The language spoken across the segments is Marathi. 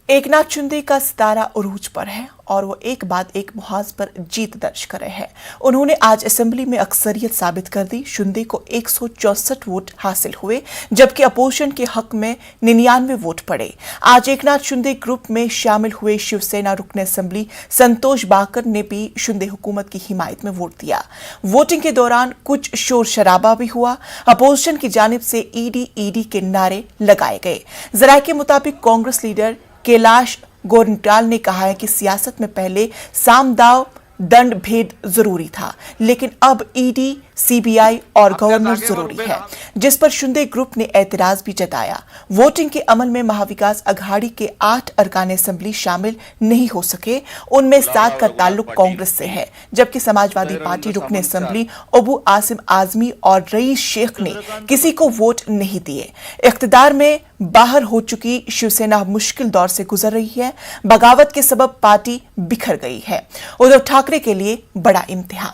एकनाथ शिंदे का सितारा उरूज पर है और वो एक बाद एक मुहाज पर जीत दर्ज कर रहे हैं। उन्होंने आज असेंबली में अक्सरियत साबित कर दी। शिंदे को 164 वोट हासिल हुए, जबकि अपोजिशन के हक में 99 वोट पड़े। आज एकनाथ शिंदे ग्रुप में शामिल हुए शिवसेना रुकन असेंबली संतोष बाकर ने भी शिंदे हुकूमत की हिमायत में वोट दिया। वोटिंग के दौरान कुछ शोर शराबा भी हुआ। अपोजिशन की जानिब से ईडी के नारे लगाए गए। जराये के मुताबिक कांग्रेस लीडर कैलाश गोरंट्याल ने कहा है कि सियासत में पहले साम दाव दंड भेद जरूरी था, लेकिन अब ईडी, सीबीआई और गवर्नर जरूरी है, जिस पर शिंदे ग्रुप ने एतराज भी जताया। वोटिंग के अमल में महाविकास अघाड़ी के 8 अरकान असेंबली शामिल नहीं हो सके। उनमें 7 का ताल्लुक कांग्रेस से है, जबकि समाजवादी पार्टी रुकन असेंबली अबू आसिम आजमी और रईस शेख ने किसी को वोट नहीं दिए। इख्तिदार में बाहर हो चुकी शिवसेना मुश्किल दौर से गुजर रही है। बगावत के सबब पार्टी बिखर गई है। उद्धव ठाकरे के लिए बड़ा इम्तिहान।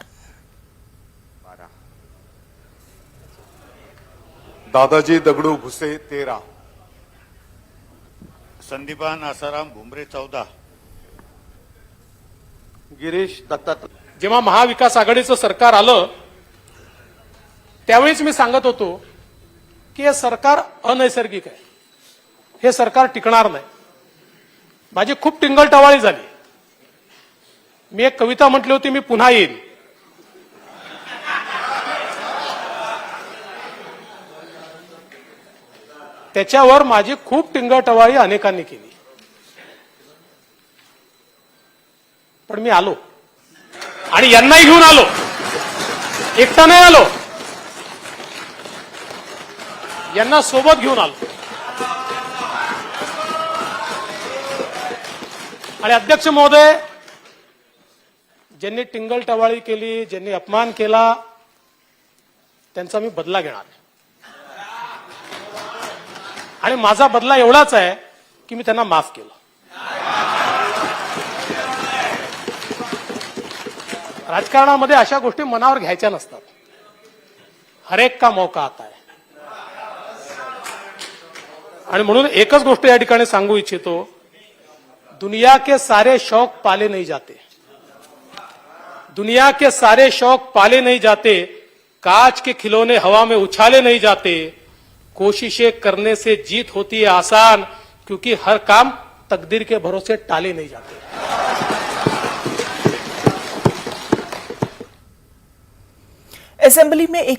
दादाजी दगडू भुसे 13, संदीपान आसाराम भुमरे 14, गिरीश दत्तात्रय। जेव्हा महाविकास आघाडीचं सरकार आलं त्यावेळीच मी सांगत होतो की हे सरकार अनैसर्गिक आहे, हे सरकार टिकणार नाही। माझी खूप टिंगलटवाळी झाली। मी एक कविता म्हटली होती, मी पुन्हा येईन। त्याच्यावर माझी खूप टिंगलटवाळी अनेकांनी केली, पण मी आलो आणि यांनाही घेऊन आलो, एकटा नाही आलो, यांना सोबत घेऊन आलो। आणि अध्यक्ष महोदय, ज्यांनी टिंगलटवाळी केली, ज्यांनी अपमान केला, त्यांचा मी बदला घेणार आहे। आणि माझा बदला एवढाच आहे की मी त्यांना माफ केलं। राजकारणामध्ये अशा गोष्टी मनावर घ्यायच्या नसतात। हर एक का मौका आता है। आणि म्हणून एकच गोष्ट या ठिकाणी सांगू इच्छितो, दुनिया के सारे शौक पाले नहीं जाते, दुनिया के सारे शौक पाले नहीं जाते, कांच के खिलौने हवा में उछाले नहीं जाते, कोशिशें करने से जीत होती है आसान, क्योंकि हर काम तकदीर के भरोसे टाले नहीं जाते। असेंबली में एक